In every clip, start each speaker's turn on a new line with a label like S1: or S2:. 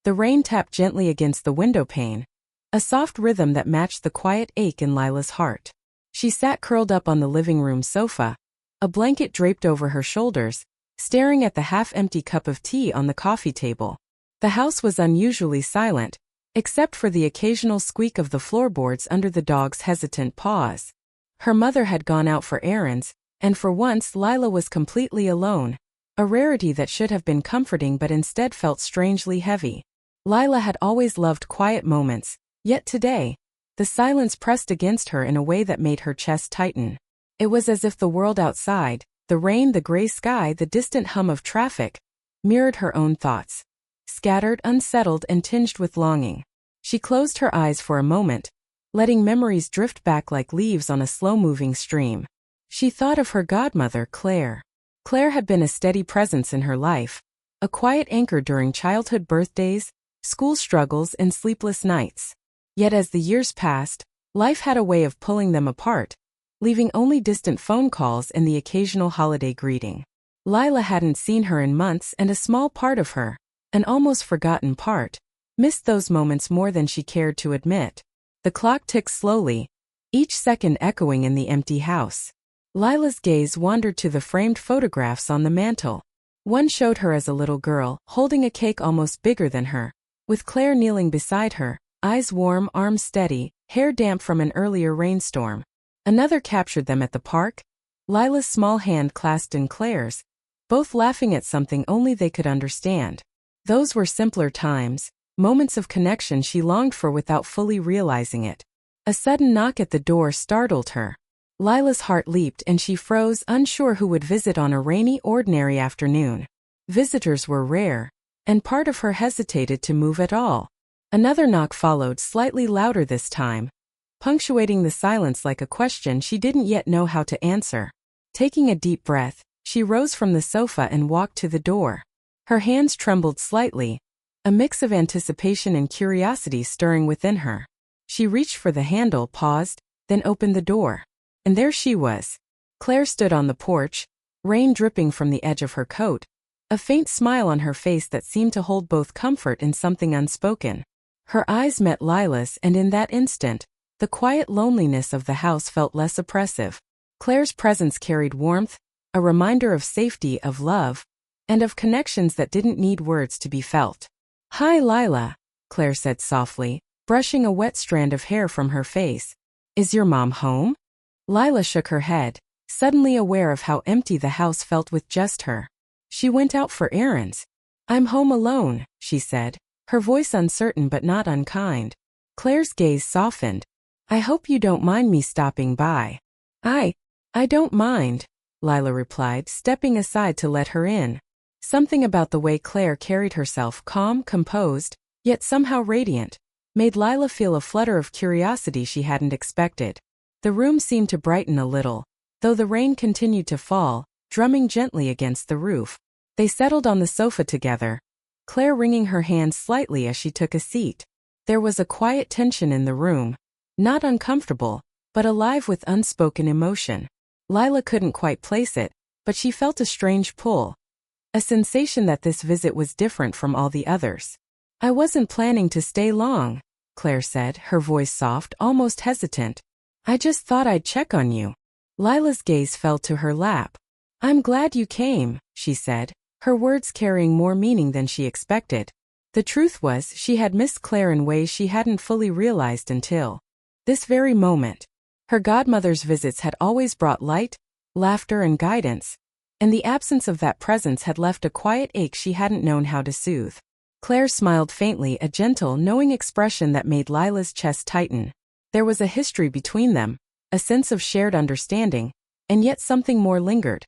S1: The rain tapped gently against the window pane, a soft rhythm that matched the quiet ache in Lila's heart. She sat curled up on the living room sofa, a blanket draped over her shoulders, staring at the half-empty cup of tea on the coffee table. The house was unusually silent, except for the occasional squeak of the floorboards under the dog's hesitant paws. Her mother had gone out for errands, and for once Lila was completely alone, a rarity that should have been comforting but instead felt strangely heavy. Lila had always loved quiet moments, yet today, the silence pressed against her in a way that made her chest tighten. It was as if the world outside, the rain, the gray sky, the distant hum of traffic, mirrored her own thoughts. Scattered, unsettled, and tinged with longing. She closed her eyes for a moment, letting memories drift back like leaves on a slow-moving stream. She thought of her godmother, Claire. Claire had been a steady presence in her life, a quiet anchor during childhood birthdays, school struggles, and sleepless nights. Yet as the years passed, life had a way of pulling them apart, leaving only distant phone calls and the occasional holiday greeting. Lila hadn't seen her in months, and a small part of her, an almost forgotten part, missed those moments more than she cared to admit. The clock ticked slowly, each second echoing in the empty house. Lila's gaze wandered to the framed photographs on the mantel. One showed her as a little girl, holding a cake almost bigger than her, with Claire kneeling beside her, eyes warm, arms steady, hair damp from an earlier rainstorm. Another captured them at the park, Lila's small hand clasped in Claire's, both laughing at something only they could understand. Those were simpler times, moments of connection she longed for without fully realizing it. A sudden knock at the door startled her. Lila's heart leaped and she froze, unsure who would visit on a rainy, ordinary afternoon. Visitors were rare, and part of her hesitated to move at all. Another knock followed, slightly louder this time, punctuating the silence like a question she didn't yet know how to answer. Taking a deep breath, she rose from the sofa and walked to the door. Her hands trembled slightly, a mix of anticipation and curiosity stirring within her. She reached for the handle, paused, then opened the door. And there she was. Claire stood on the porch, rain dripping from the edge of her coat, a faint smile on her face that seemed to hold both comfort and something unspoken. Her eyes met Lila's, and in that instant, the quiet loneliness of the house felt less oppressive. Claire's presence carried warmth, a reminder of safety, of love, and of connections that didn't need words to be felt. "Hi, Lila," Claire said softly, brushing a wet strand of hair from her face. "Is your mom home?" Lila shook her head, suddenly aware of how empty the house felt with just her. "She went out for errands." "I'm home alone," she said, her voice uncertain but not unkind. Claire's gaze softened. "I hope you don't mind me stopping by." I don't mind," Lila replied, stepping aside to let her in. Something about the way Claire carried herself, calm, composed, yet somehow radiant, made Lila feel a flutter of curiosity she hadn't expected. The room seemed to brighten a little, though the rain continued to fall, drumming gently against the roof. They settled on the sofa together, Claire wringing her hands slightly as she took a seat. There was a quiet tension in the room, not uncomfortable, but alive with unspoken emotion. Lila couldn't quite place it, but she felt a strange pull, a sensation that this visit was different from all the others. "I wasn't planning to stay long," Claire said, her voice soft, almost hesitant. "I just thought I'd check on you." Lila's gaze fell to her lap. "I'm glad you came," she said, her words carrying more meaning than she expected. The truth was, she had missed Claire in ways she hadn't fully realized until this very moment. Her godmother's visits had always brought light, laughter, and guidance, and the absence of that presence had left a quiet ache she hadn't known how to soothe. Claire smiled faintly, a gentle, knowing expression that made Lila's chest tighten. There was a history between them, a sense of shared understanding, and yet something more lingered.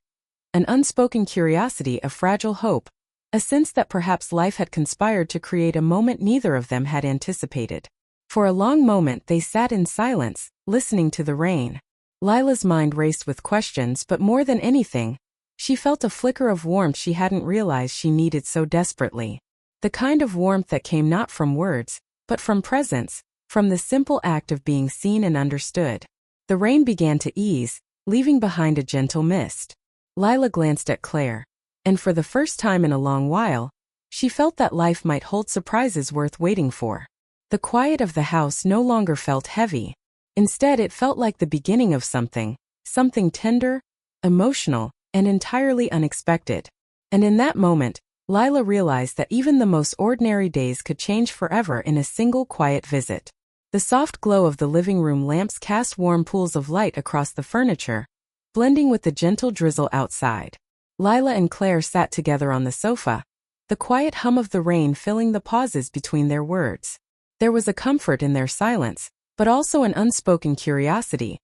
S1: An unspoken curiosity, a fragile hope, a sense that perhaps life had conspired to create a moment neither of them had anticipated. For a long moment they sat in silence, listening to the rain. Lila's mind raced with questions, but more than anything, she felt a flicker of warmth she hadn't realized she needed so desperately. The kind of warmth that came not from words, but from presence, from the simple act of being seen and understood. The rain began to ease, leaving behind a gentle mist. Lila glanced at Claire, and for the first time in a long while, She felt that life might hold surprises worth waiting for. The quiet of the house no longer felt heavy. Instead, it felt like the beginning of something tender, emotional, and entirely unexpected. And in that moment, Lila realized that even the most ordinary days could change forever in a single quiet visit. The soft glow of the living room lamps cast warm pools of light across the furniture, blending with the gentle drizzle outside. Lila and Claire sat together on the sofa, the quiet hum of the rain filling the pauses between their words. There was a comfort in their silence, but also an unspoken curiosity,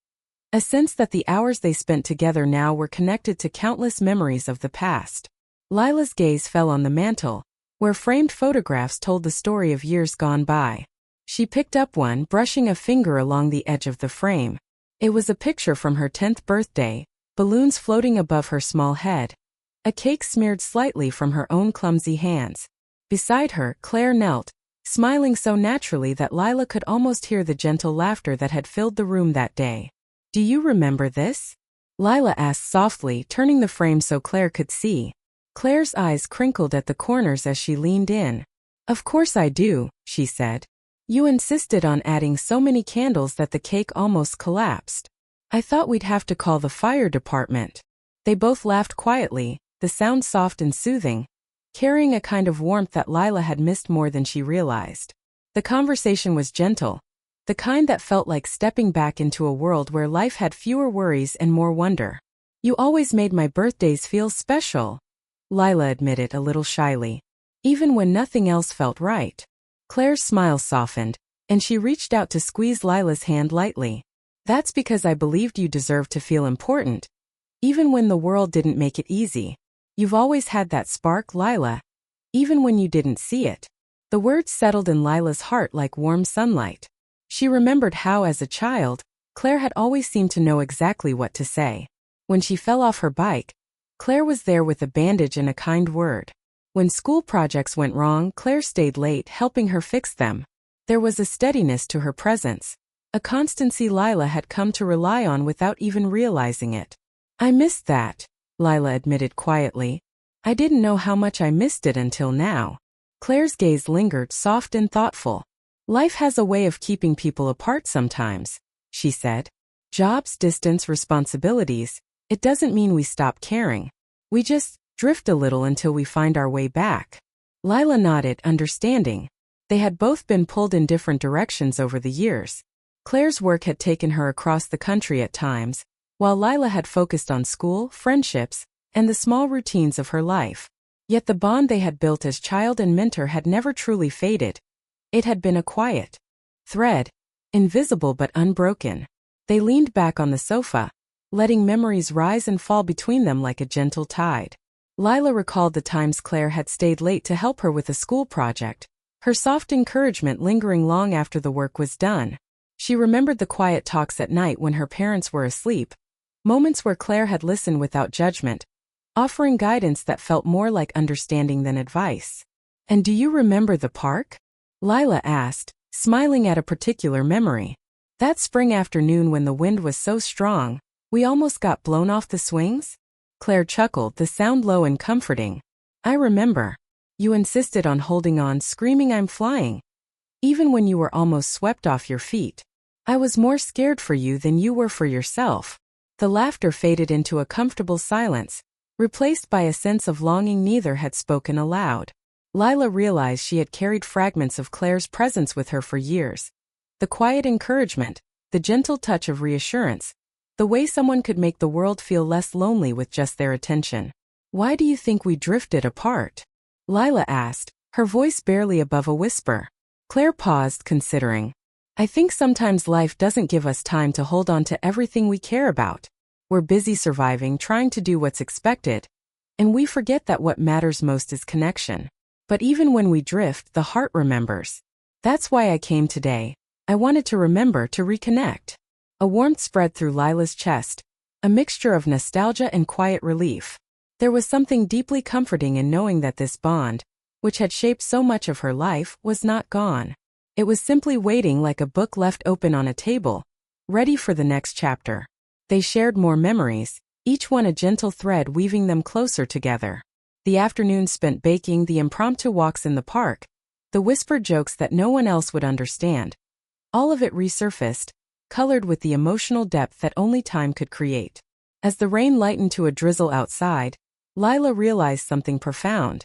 S1: a sense that the hours they spent together now were connected to countless memories of the past. Lila's gaze fell on the mantel, where framed photographs told the story of years gone by. She picked up one, brushing a finger along the edge of the frame. It was a picture from her 10th birthday, balloons floating above her small head, a cake smeared slightly from her own clumsy hands. Beside her, Claire knelt, smiling so naturally that Lila could almost hear the gentle laughter that had filled the room that day. "Do you remember this?" Lila asked softly, turning the frame so Claire could see. Claire's eyes crinkled at the corners as she leaned in. "Of course I do," she said. "You insisted on adding so many candles that the cake almost collapsed. I thought we'd have to call the fire department." They both laughed quietly, the sound soft and soothing, carrying a kind of warmth that Lila had missed more than she realized. The conversation was gentle, the kind that felt like stepping back into a world where life had fewer worries and more wonder. "You always made my birthdays feel special," Lila admitted a little shyly, "even when nothing else felt right." Claire's smile softened, and she reached out to squeeze Lila's hand lightly. "That's because I believed you deserved to feel important, even when the world didn't make it easy. You've always had that spark, Lila, even when you didn't see it." The words settled in Lila's heart like warm sunlight. She remembered how, as a child, Claire had always seemed to know exactly what to say. When she fell off her bike, Claire was there with a bandage and a kind word. When school projects went wrong, Claire stayed late, helping her fix them. There was a steadiness to her presence, a constancy Lila had come to rely on without even realizing it. "I missed that," Lila admitted quietly. "I didn't know how much I missed it until now." Claire's gaze lingered, soft and thoughtful. "Life has a way of keeping people apart sometimes," she said. "Jobs, distance, responsibilities. It doesn't mean we stop caring. We just drift a little until we find our way back." Lila nodded, understanding. They had both been pulled in different directions over the years. Claire's work had taken her across the country at times, while Lila had focused on school, friendships, and the small routines of her life. Yet the bond they had built as child and mentor had never truly faded. It had been a quiet thread, invisible but unbroken. They leaned back on the sofa, letting memories rise and fall between them like a gentle tide. Lila recalled the times Claire had stayed late to help her with a school project, her soft encouragement lingering long after the work was done. She remembered the quiet talks at night when her parents were asleep, moments where Claire had listened without judgment, offering guidance that felt more like understanding than advice. "And do you remember the park?" Lila asked, smiling at a particular memory. "That spring afternoon when the wind was so strong, we almost got blown off the swings?" Claire chuckled, the sound low and comforting. "I remember. You insisted on holding on, screaming, 'I'm flying,' even when you were almost swept off your feet. I was more scared for you than you were for yourself." The laughter faded into a comfortable silence, replaced by a sense of longing neither had spoken aloud. Lila realized she had carried fragments of Claire's presence with her for years. The quiet encouragement, the gentle touch of reassurance, the way someone could make the world feel less lonely with just their attention. "Why do you think we drifted apart?" Lila asked, her voice barely above a whisper. Claire paused, considering. "I think sometimes life doesn't give us time to hold on to everything we care about. We're busy surviving, trying to do what's expected, and we forget that what matters most is connection. But even when we drift, the heart remembers. That's why I came today. I wanted to remember, to reconnect." A warmth spread through Lila's chest, a mixture of nostalgia and quiet relief. There was something deeply comforting in knowing that this bond, which had shaped so much of her life, was not gone. It was simply waiting, like a book left open on a table, ready for the next chapter. They shared more memories, each one a gentle thread weaving them closer together. The afternoons spent baking, the impromptu walks in the park, the whispered jokes that no one else would understand. All of it resurfaced, colored with the emotional depth that only time could create. As the rain lightened to a drizzle outside, Lila realized something profound.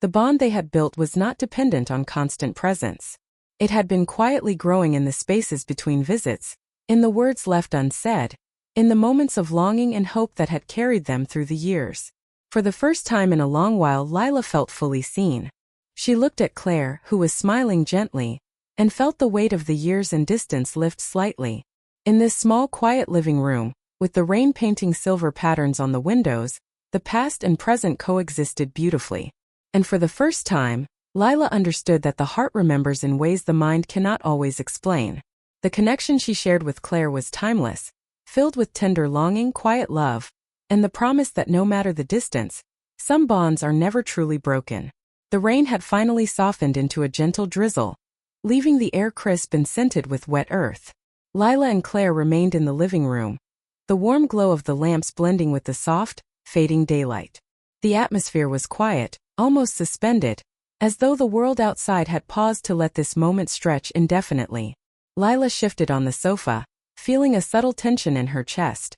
S1: The bond they had built was not dependent on constant presence. It had been quietly growing in the spaces between visits, in the words left unsaid, in the moments of longing and hope that had carried them through the years. For the first time in a long while, Lila felt fully seen. She looked at Claire, who was smiling gently, and felt the weight of the years and distance lift slightly. In this small, quiet living room, with the rain painting silver patterns on the windows, the past and present coexisted beautifully. And for the first time, Lila understood that the heart remembers in ways the mind cannot always explain. The connection she shared with Claire was timeless, filled with tender longing, quiet love, and the promise that no matter the distance, some bonds are never truly broken. The rain had finally softened into a gentle drizzle, leaving the air crisp and scented with wet earth. Lila and Claire remained in the living room, the warm glow of the lamps blending with the soft, fading daylight. The atmosphere was quiet, almost suspended, as though the world outside had paused to let this moment stretch indefinitely. Lila shifted on the sofa, feeling a subtle tension in her chest.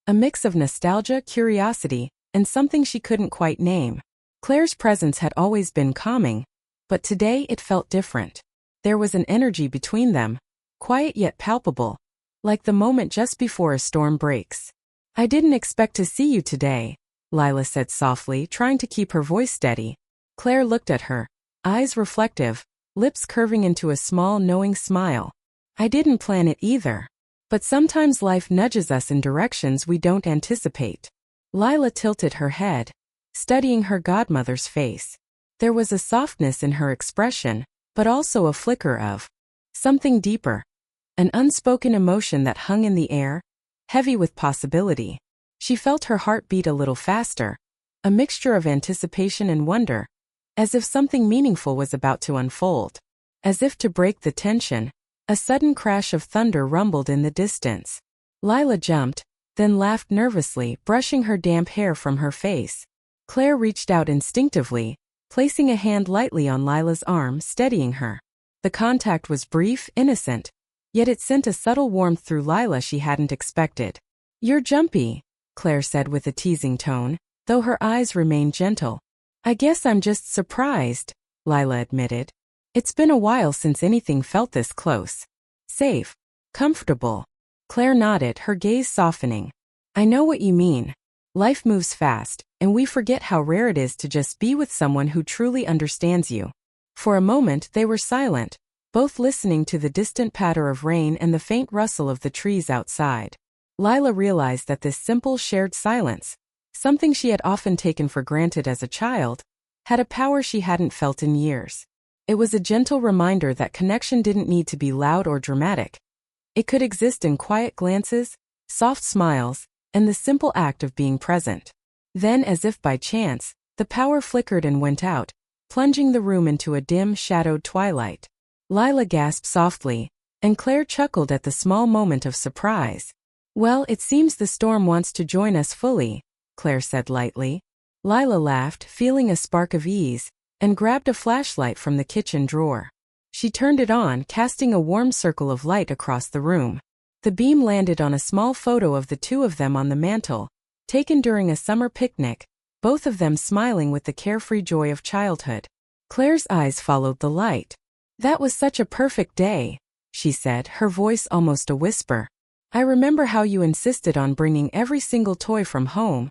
S1: A mix of nostalgia, curiosity, and something she couldn't quite name. Claire's presence had always been calming, but today it felt different. There was an energy between them, quiet yet palpable, like the moment just before a storm breaks. "I didn't expect to see you today," Lila said softly, trying to keep her voice steady. Claire looked at her, eyes reflective, lips curving into a small, knowing smile. "I didn't plan it either. But sometimes life nudges us in directions we don't anticipate." Lila tilted her head, studying her godmother's face. There was a softness in her expression, but also a flicker of something deeper, an unspoken emotion that hung in the air, heavy with possibility. She felt her heart beat a little faster, a mixture of anticipation and wonder, as if something meaningful was about to unfold. As if to break the tension, a sudden crash of thunder rumbled in the distance. Lila jumped, then laughed nervously, brushing her damp hair from her face. Claire reached out instinctively, placing a hand lightly on Lila's arm, steadying her. The contact was brief, innocent, yet it sent a subtle warmth through Lila she hadn't expected. "You're jumpy," Claire said with a teasing tone, though her eyes remained gentle. "I guess I'm just surprised," Lila admitted. "It's been a while since anything felt this close. Safe. Comfortable." Claire nodded, her gaze softening. "I know what you mean. Life moves fast, and we forget how rare it is to just be with someone who truly understands you." For a moment they were silent, both listening to the distant patter of rain and the faint rustle of the trees outside. Lila realized that this simple shared silence, something she had often taken for granted as a child, had a power she hadn't felt in years. It was a gentle reminder that connection didn't need to be loud or dramatic. It could exist in quiet glances, soft smiles, and the simple act of being present. Then, as if by chance, the power flickered and went out, plunging the room into a dim, shadowed twilight. Lila gasped softly, and Claire chuckled at the small moment of surprise. "Well, it seems the storm wants to join us fully," Claire said lightly. Lila laughed, feeling a spark of ease, and grabbed a flashlight from the kitchen drawer. She turned it on, casting a warm circle of light across the room. The beam landed on a small photo of the two of them on the mantel, taken during a summer picnic, both of them smiling with the carefree joy of childhood. Claire's eyes followed the light. "That was such a perfect day," she said, her voice almost a whisper. "I remember how you insisted on bringing every single toy from home,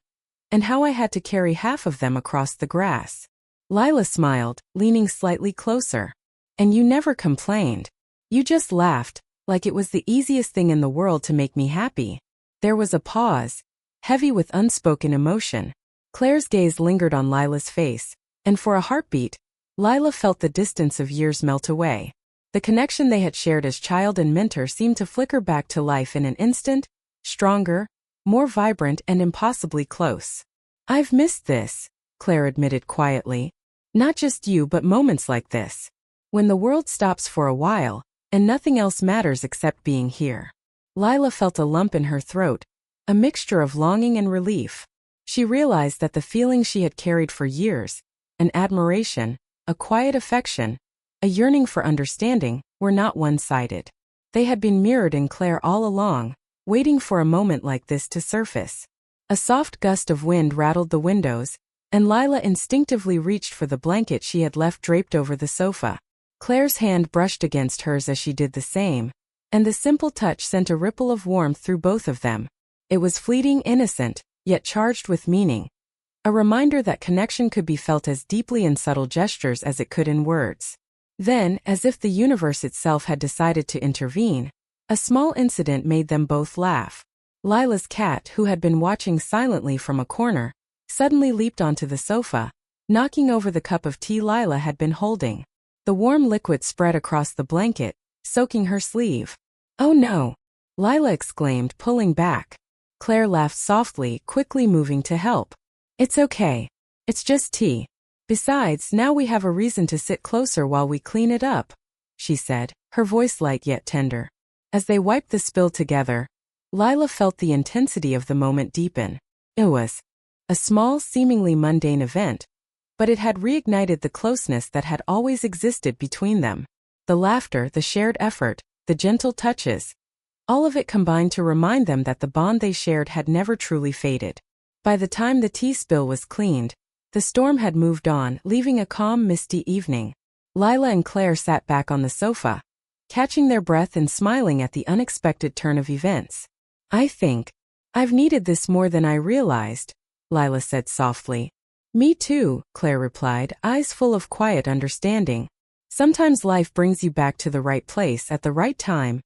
S1: and how I had to carry half of them across the grass." Lila smiled, leaning slightly closer. "And you never complained. You just laughed, like it was the easiest thing in the world to make me happy." There was a pause, heavy with unspoken emotion. Claire's gaze lingered on Lila's face, and for a heartbeat, Lila felt the distance of years melt away. The connection they had shared as child and mentor seemed to flicker back to life in an instant, stronger, more vibrant, and impossibly close. "I've missed this," Claire admitted quietly. "Not just you, but moments like this. When the world stops for a while, and nothing else matters except being here." Lila felt a lump in her throat, a mixture of longing and relief. She realized that the feeling she had carried for years, an admiration, a quiet affection, a yearning for understanding, were not one-sided. They had been mirrored in Claire all along, waiting for a moment like this to surface. A soft gust of wind rattled the windows, and Lila instinctively reached for the blanket she had left draped over the sofa. Claire's hand brushed against hers as she did the same, and the simple touch sent a ripple of warmth through both of them. It was fleeting, innocent, yet charged with meaning. A reminder that connection could be felt as deeply in subtle gestures as it could in words. Then, as if the universe itself had decided to intervene, a small incident made them both laugh. Lila's cat, who had been watching silently from a corner, suddenly leaped onto the sofa, knocking over the cup of tea Lila had been holding. The warm liquid spread across the blanket, soaking her sleeve. "Oh no!" Lila exclaimed, pulling back. Claire laughed softly, quickly moving to help. "It's okay. It's just tea. Besides, now we have a reason to sit closer while we clean it up," she said, her voice light yet tender. As they wiped the spill together, Lila felt the intensity of the moment deepen. It was a small, seemingly mundane event, but it had reignited the closeness that had always existed between them. The laughter, the shared effort, the gentle touches, all of it combined to remind them that the bond they shared had never truly faded. By the time the tea spill was cleaned, the storm had moved on, leaving a calm, misty evening. Lila and Claire sat back on the sofa, catching their breath and smiling at the unexpected turn of events. "I think I've needed this more than I realized," Lila said softly. "Me too," Claire replied, eyes full of quiet understanding. "Sometimes life brings you back to the right place at the right time,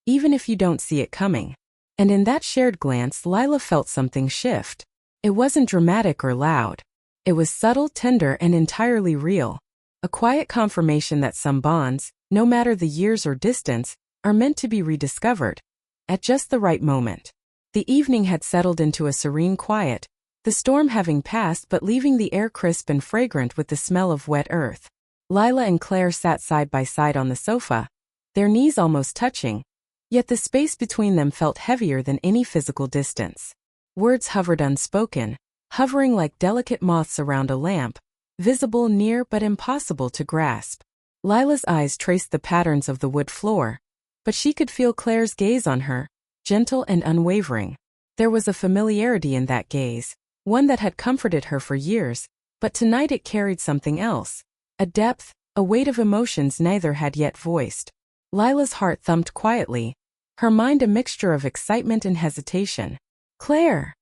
S1: even if you don't see it coming." And in that shared glance, Lila felt something shift. It wasn't dramatic or loud. It was subtle, tender, and entirely real. A quiet confirmation that some bonds, no matter the years or distance, are meant to be rediscovered at just the right moment. The evening had settled into a serene quiet, the storm having passed but leaving the air crisp and fragrant with the smell of wet earth. Lila and Claire sat side by side on the sofa, their knees almost touching, yet the space between them felt heavier than any physical distance. Words hovered unspoken, hovering like delicate moths around a lamp, visible near but impossible to grasp. Lila's eyes traced the patterns of the wood floor, but she could feel Claire's gaze on her, gentle and unwavering. There was a familiarity in that gaze, one that had comforted her for years, but tonight it carried something else, a depth, a weight of emotions neither had yet voiced. Lila's heart thumped quietly, her mind a mixture of excitement and hesitation. "Claire,"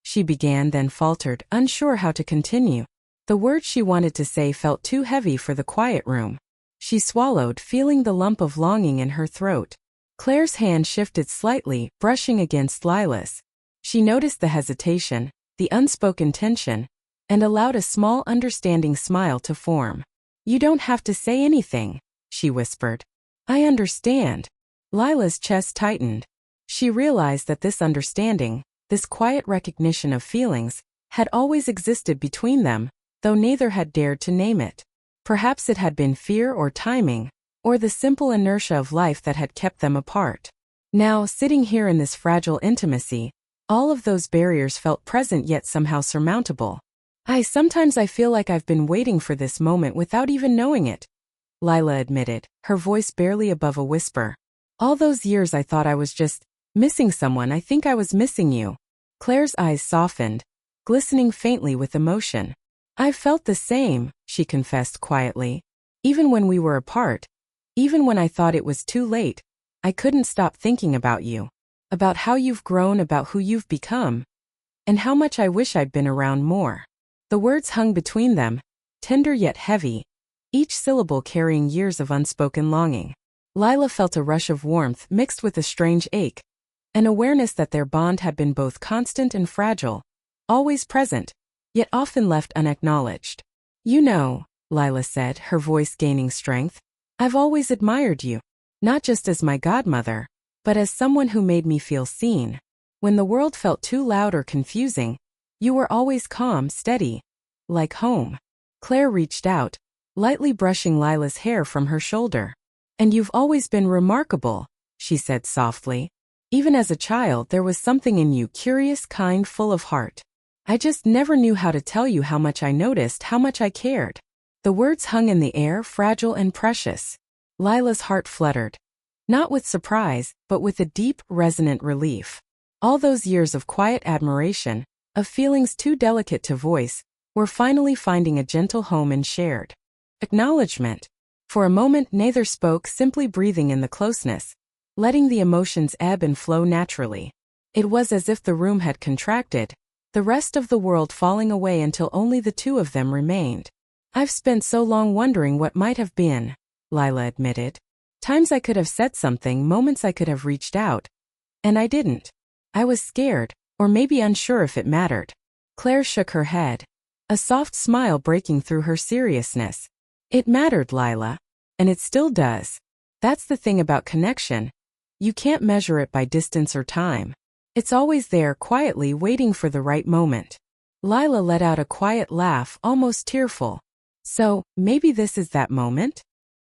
S1: she began, then faltered, unsure how to continue. The words she wanted to say felt too heavy for the quiet room. She swallowed, feeling the lump of longing in her throat. Claire's hand shifted slightly, brushing against Lila's. She noticed the hesitation, the unspoken tension, and allowed a small understanding smile to form. "You don't have to say anything," she whispered. "I understand." Lila's chest tightened. She realized that this understanding, this quiet recognition of feelings, had always existed between them, though neither had dared to name it. Perhaps it had been fear or timing, or the simple inertia of life that had kept them apart. Now, sitting here in this fragile intimacy, all of those barriers felt present yet somehow surmountable. Sometimes I feel like I've been waiting for this moment without even knowing it," Lila admitted, her voice barely above a whisper. "All those years I thought I was just missing someone. I think I was missing you." Claire's eyes softened, glistening faintly with emotion. "I've felt the same," she confessed quietly. "Even when we were apart, even when I thought it was too late, I couldn't stop thinking about you, about how you've grown, about who you've become, and how much I wish I'd been around more." The words hung between them, tender yet heavy, each syllable carrying years of unspoken longing. Lila felt a rush of warmth mixed with a strange ache, an awareness that their bond had been both constant and fragile, always present, yet often left unacknowledged. "You know," Lila said, her voice gaining strength, "I've always admired you, not just as my godmother, but as someone who made me feel seen. When the world felt too loud or confusing, you were always calm, steady, like home." Claire reached out, lightly brushing Lila's hair from her shoulder. "And you've always been remarkable," she said softly. "Even as a child, there was something in you, curious, kind, full of heart." I just never knew how to tell you how much I noticed, how much I cared." The words hung in the air, fragile and precious. Lila's heart fluttered. Not with surprise, but with a deep, resonant relief. All those years of quiet admiration, of feelings too delicate to voice, were finally finding a gentle home in shared acknowledgement. For a moment neither spoke, simply breathing in the closeness, letting the emotions ebb and flow naturally. It was as if the room had contracted, the rest of the world falling away until only the two of them remained. "I've spent so long wondering what might have been," Lila admitted. "Times I could have said something, moments I could have reached out. And I didn't. I was scared, or maybe unsure if it mattered." Claire shook her head, a soft smile breaking through her seriousness. "It mattered, Lila. And it still does. That's the thing about connection. You can't measure it by distance or time. It's always there, quietly waiting for the right moment." Lila let out a quiet laugh, almost tearful. "So, maybe this is that moment?"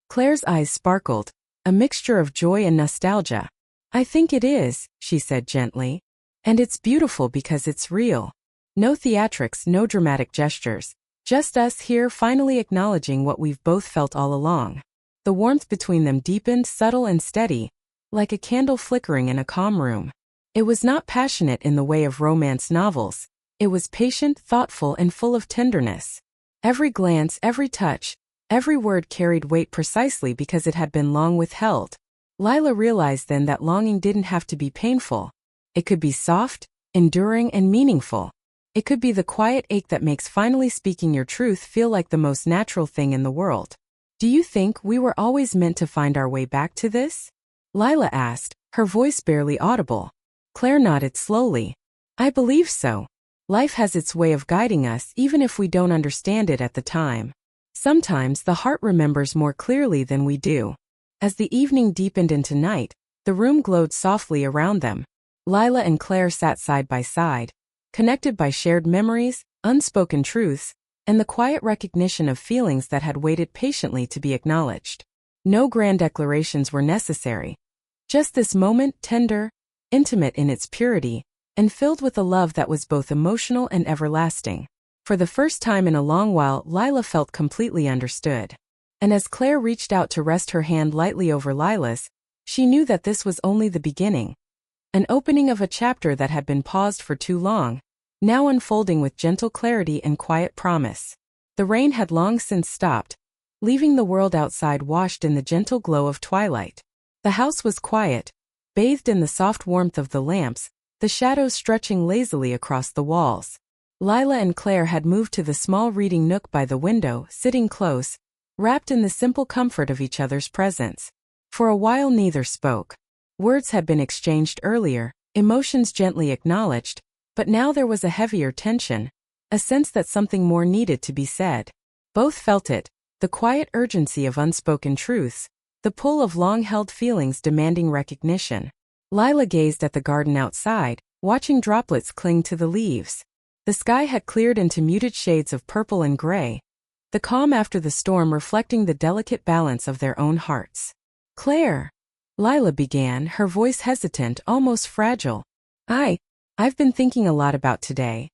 S1: Claire's eyes sparkled, a mixture of joy and nostalgia. "I think it is," she said gently. "And it's beautiful because it's real. No theatrics, no dramatic gestures. Just us here finally acknowledging what we've both felt all along." The warmth between them deepened, subtle and steady, like a candle flickering in a calm room. It was not passionate in the way of romance novels. It was patient, thoughtful, and full of tenderness. Every glance, every touch, every word carried weight precisely because it had been long withheld. Lila realized then that longing didn't have to be painful. It could be soft, enduring, and meaningful. It could be the quiet ache that makes finally speaking your truth feel like the most natural thing in the world. "Do you think we were always meant to find our way back to this?" Lila asked, her voice barely audible. Claire nodded slowly. "I believe so. Life has its way of guiding us even if we don't understand it at the time. Sometimes the heart remembers more clearly than we do." As the evening deepened into night, the room glowed softly around them. Lila and Claire sat side by side, connected by shared memories, unspoken truths, and the quiet recognition of feelings that had waited patiently to be acknowledged. No grand declarations were necessary. Just this moment, tender, intimate in its purity, and filled with a love that was both emotional and everlasting. For the first time in a long while, Lila felt completely understood. And as Claire reached out to rest her hand lightly over Lila's, she knew that this was only the beginning. An opening of a chapter that had been paused for too long, now unfolding with gentle clarity and quiet promise. The rain had long since stopped, leaving the world outside washed in the gentle glow of twilight. The house was quiet, bathed in the soft warmth of the lamps, the shadows stretching lazily across the walls. Lila and Claire had moved to the small reading nook by the window, sitting close, wrapped in the simple comfort of each other's presence. For a while neither spoke. Words had been exchanged earlier, emotions gently acknowledged, but now there was a heavier tension, a sense that something more needed to be said. Both felt it, the quiet urgency of unspoken truths, the pull of long-held feelings demanding recognition. Lila gazed at the garden outside, watching droplets cling to the leaves. The sky had cleared into muted shades of purple and gray, the calm after the storm reflecting the delicate balance of their own hearts. "Claire," Lila began, her voice hesitant, almost fragile. I've been thinking a lot about today.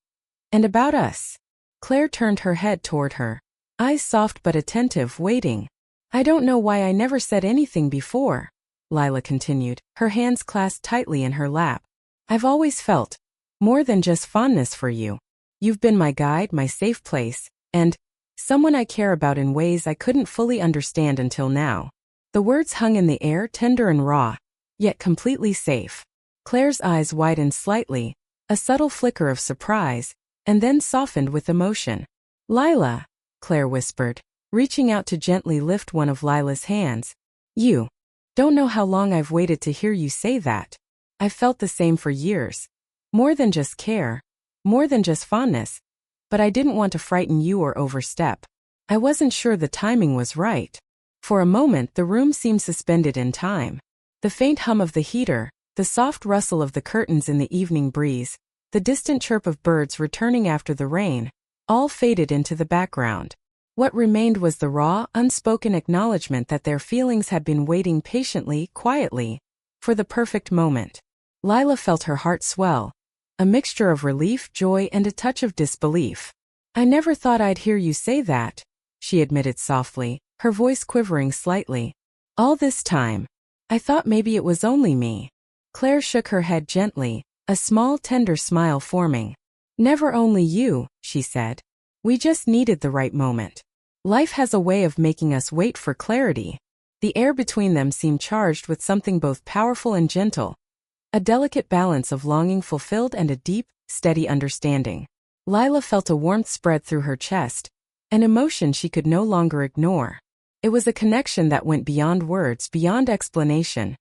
S1: And about us." Claire turned her head toward her, eyes soft but attentive, waiting. "I don't know why I never said anything before," Lila continued, her hands clasped tightly in her lap. "I've always felt more than just fondness for you. You've been my guide, my safe place, and someone I care about in ways I couldn't fully understand until now." The words hung in the air, tender and raw, yet completely safe. Claire's eyes widened slightly, a subtle flicker of surprise, and then softened with emotion. "Lila," Claire whispered, reaching out to gently lift one of Lila's hands. "You don't know how long I've waited to hear you say that. I've felt the same for years. More than just care, more than just fondness, but I didn't want to frighten you or overstep. I wasn't sure the timing was right." For a moment the room seemed suspended in time. The faint hum of the heater, the soft rustle of the curtains in the evening breeze, the distant chirp of birds returning after the rain, all faded into the background. What remained was the raw, unspoken acknowledgement that their feelings had been waiting patiently, quietly, for the perfect moment. Lila felt her heart swell, a mixture of relief, joy, and a touch of disbelief. "I never thought I'd hear you say that," she admitted softly, her voice quivering slightly. "All this time. I thought maybe it was only me." Claire shook her head gently, a small tender smile forming. "Never only you," she said. "We just needed the right moment. Life has a way of making us wait for clarity." The air between them seemed charged with something both powerful and gentle, a delicate balance of longing fulfilled and a deep, steady understanding. Lila felt a warmth spread through her chest, an emotion she could no longer ignore. It was a connection that went beyond words, beyond explanation.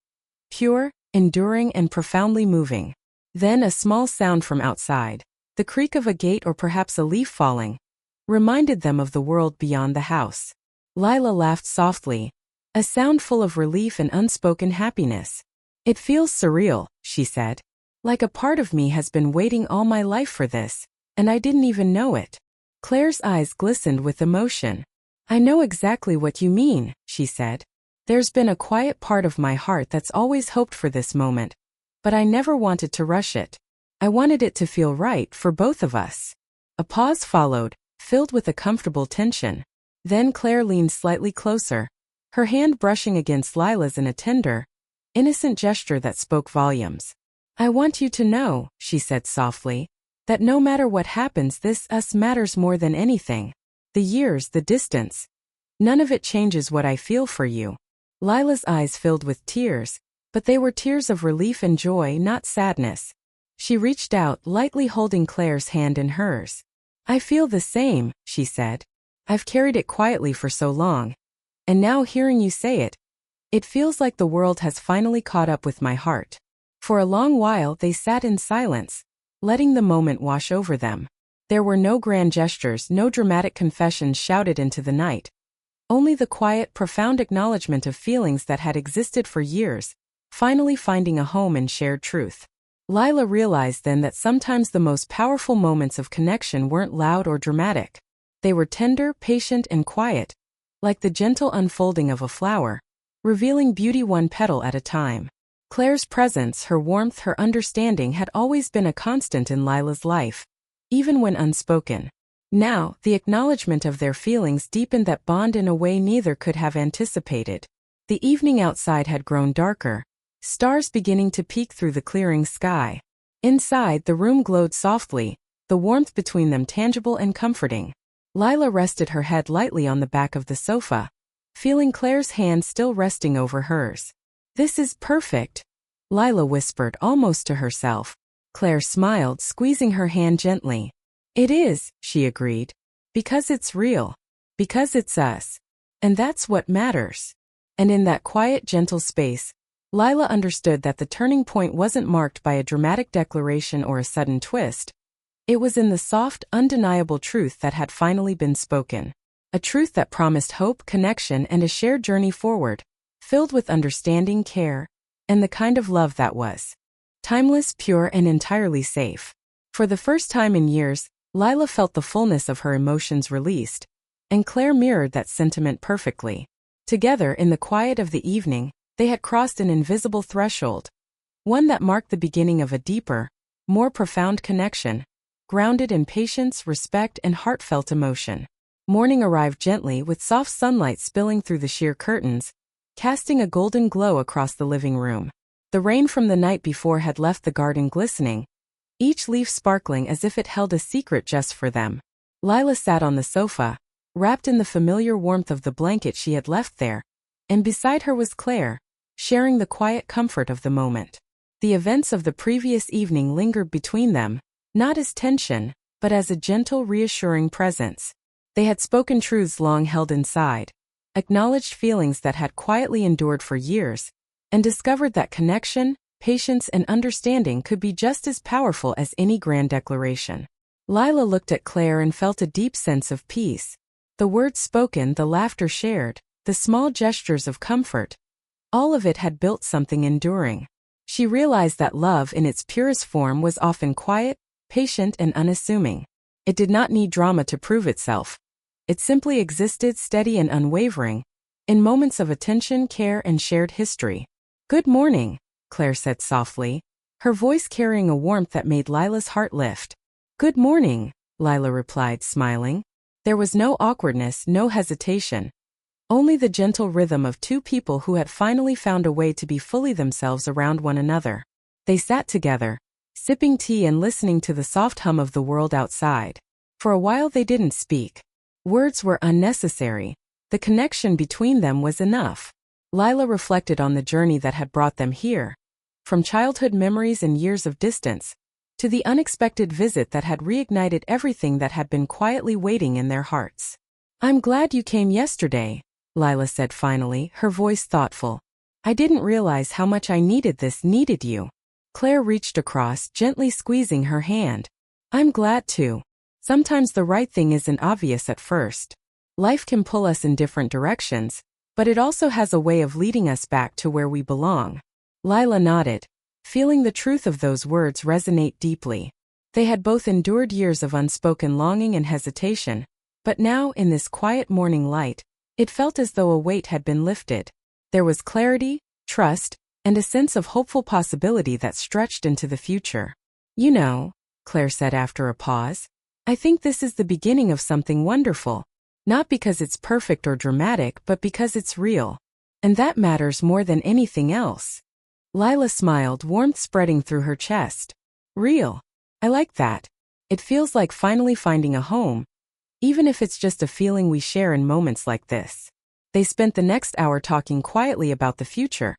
S1: Pure, enduring, and profoundly moving. Then a small sound from outside, the creak of a gate or perhaps a leaf falling, reminded them of the world beyond the house. Lila laughed softly, a sound full of relief and unspoken happiness. "It feels surreal," she said. "Like a part of me has been waiting all my life for this, and I didn't even know it." Claire's eyes glistened with emotion. "I know exactly what you mean," she said. "There's been a quiet part of my heart that's always hoped for this moment, but I never wanted to rush it. I wanted it to feel right for both of us." A pause followed, filled with a comfortable tension. Then Claire leaned slightly closer, her hand brushing against Lila's in a tender, innocent gesture that spoke volumes. "I want you to know," she said softly, "that no matter what happens, us matters more than anything. The years, the distance. None of it changes what I feel for you." Lila's eyes filled with tears, but they were tears of relief and joy, not sadness. She reached out, lightly holding Claire's hand in hers. "I feel the same," she said. "I've carried it quietly for so long. And now hearing you say it, it feels like the world has finally caught up with my heart." For a long while they sat in silence, letting the moment wash over them. There were no grand gestures, no dramatic confessions shouted into the night. Only the quiet, profound acknowledgement of feelings that had existed for years, finally finding a home in shared truth. Lila realized then that sometimes the most powerful moments of connection weren't loud or dramatic. They were tender, patient, and quiet, like the gentle unfolding of a flower, revealing beauty one petal at a time. Claire's presence, her warmth, her understanding had always been a constant in Lila's life, even when unspoken. Now, the acknowledgement of their feelings deepened that bond in a way neither could have anticipated. The evening outside had grown darker, stars beginning to peek through the clearing sky. Inside, the room glowed softly, the warmth between them tangible and comforting. Lila rested her head lightly on the back of the sofa, feeling Claire's hand still resting over hers. "This is perfect," Lila whispered almost to herself. Claire smiled, squeezing her hand gently. "It is," she agreed. "Because it's real. Because it's us. And that's what matters." And in that quiet, gentle space, Lila understood that the turning point wasn't marked by a dramatic declaration or a sudden twist. It was in the soft, undeniable truth that had finally been spoken. A truth that promised hope, connection, and a shared journey forward, filled with understanding, care, and the kind of love that was timeless, pure, and entirely safe. For the first time in years, Lila felt the fullness of her emotions released, and Claire mirrored that sentiment perfectly. Together, in the quiet of the evening, they had crossed an invisible threshold, one that marked the beginning of a deeper, more profound connection, grounded in patience, respect, and heartfelt emotion. Morning arrived gently, with soft sunlight spilling through the sheer curtains, casting a golden glow across the living room. The rain from the night before had left the garden glistening, each leaf sparkling as if it held a secret just for them. Lila sat on the sofa, wrapped in the familiar warmth of the blanket she had left there, and beside her was Claire, sharing the quiet comfort of the moment. The events of the previous evening lingered between them, not as tension, but as a gentle, reassuring presence. They had spoken truths long held inside, acknowledged feelings that had quietly endured for years, and discovered that connection, patience, and understanding could be just as powerful as any grand declaration. Lila looked at Claire and felt a deep sense of peace. The words spoken, the laughter shared, the small gestures of comfort, all of it had built something enduring. She realized that love in its purest form was often quiet, patient, and unassuming. It did not need drama to prove itself. It simply existed steady and unwavering, in moments of attention, care, and shared history. "Good morning," Claire said softly, her voice carrying a warmth that made Lila's heart lift. "Good morning," Lila replied, smiling. There was no awkwardness, no hesitation. Only the gentle rhythm of two people who had finally found a way to be fully themselves around one another. They sat together, sipping tea and listening to the soft hum of the world outside. For a while they didn't speak. Words were unnecessary. The connection between them was enough. Lila reflected on the journey that had brought them here. From childhood memories and years of distance, to the unexpected visit that had reignited everything that had been quietly waiting in their hearts. "I'm glad you came yesterday," Lila said finally, her voice thoughtful. "I didn't realize how much I needed you." Claire reached across, gently squeezing her hand. "I'm glad too. Sometimes the right thing isn't obvious at first. Life can pull us in different directions, but it also has a way of leading us back to where we belong." Lila nodded, feeling the truth of those words resonate deeply. They had both endured years of unspoken longing and hesitation, but now, in this quiet morning light, it felt as though a weight had been lifted. There was clarity, trust, and a sense of hopeful possibility that stretched into the future. "You know," Claire said after a pause, "I think this is the beginning of something wonderful. Not because it's perfect or dramatic, but because it's real. And that matters more than anything else." Lila smiled, warmth spreading through her chest. "Real. I like that. It feels like finally finding a home, even if it's just a feeling we share in moments like this." They spent the next hour talking quietly about the future,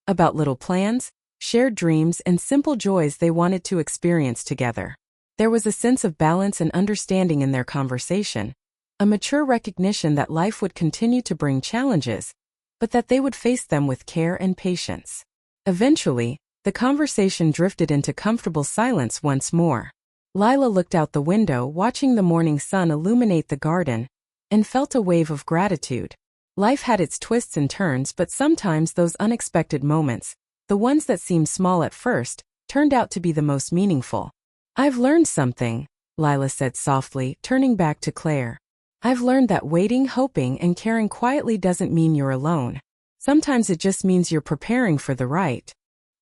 S1: about little plans, shared dreams, and simple joys they wanted to experience together. There was a sense of balance and understanding in their conversation, a mature recognition that life would continue to bring challenges, but that they would face them with care and patience. Eventually, the conversation drifted into comfortable silence once more. Lila looked out the window, watching the morning sun illuminate the garden, and felt a wave of gratitude. Life had its twists and turns, but sometimes those unexpected moments, the ones that seemed small at first, turned out to be the most meaningful. "I've learned something," Lila said softly, turning back to Claire. "I've learned that waiting, hoping, and caring quietly doesn't mean you're alone. Sometimes it just means you're preparing for the right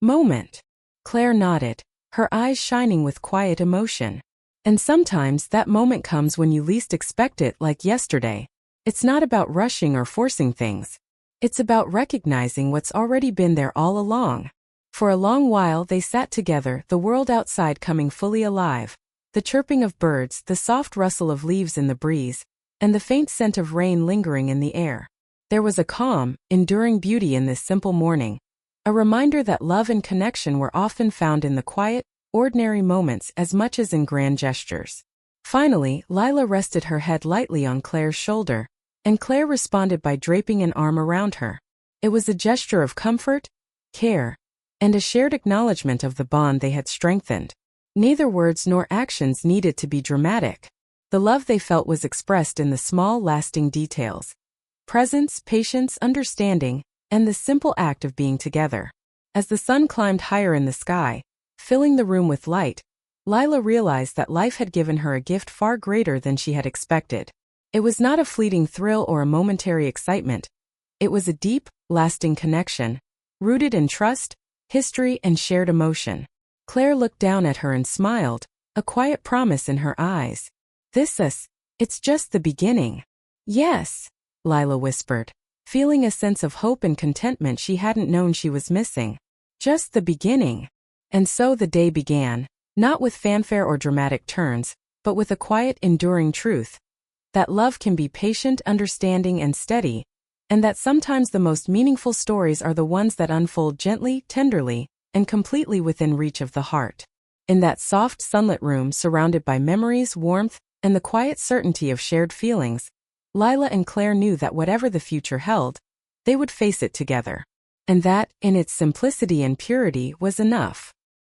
S1: moment." Claire nodded, her eyes shining with quiet emotion. "And sometimes that moment comes when you least expect it, like yesterday. It's not about rushing or forcing things. It's about recognizing what's already been there all along." For a long while they sat together, the world outside coming fully alive. The chirping of birds, the soft rustle of leaves in the breeze, and the faint scent of rain lingering in the air. There was a calm, enduring beauty in this simple morning, a reminder that love and connection were often found in the quiet, ordinary moments as much as in grand gestures. Finally, Lila rested her head lightly on Claire's shoulder, and Claire responded by draping an arm around her. It was a gesture of comfort, care, and a shared acknowledgement of the bond they had strengthened. Neither words nor actions needed to be dramatic. The love they felt was expressed in the small, lasting details. Presence, patience, understanding, and the simple act of being together. As the sun climbed higher in the sky, filling the room with light, Lila realized that life had given her a gift far greater than she had expected. It was not a fleeting thrill or a momentary excitement. It was a deep, lasting connection, rooted in trust, history, and shared emotion. Claire looked down at her and smiled, a quiet promise in her eyes. It's just the beginning." "Yes," Lila whispered, feeling a sense of hope and contentment she hadn't known she was missing. "Just the beginning." And so the day began, not with fanfare or dramatic turns, but with a quiet, enduring truth. That love can be patient, understanding, and steady, and that sometimes the most meaningful stories are the ones that unfold gently, tenderly, and completely within reach of the heart. In that soft, sunlit room surrounded by memories, warmth, and the quiet certainty of shared feelings, Lila and Claire knew that whatever the future held, they would face it together. And that, in its simplicity and purity, was enough.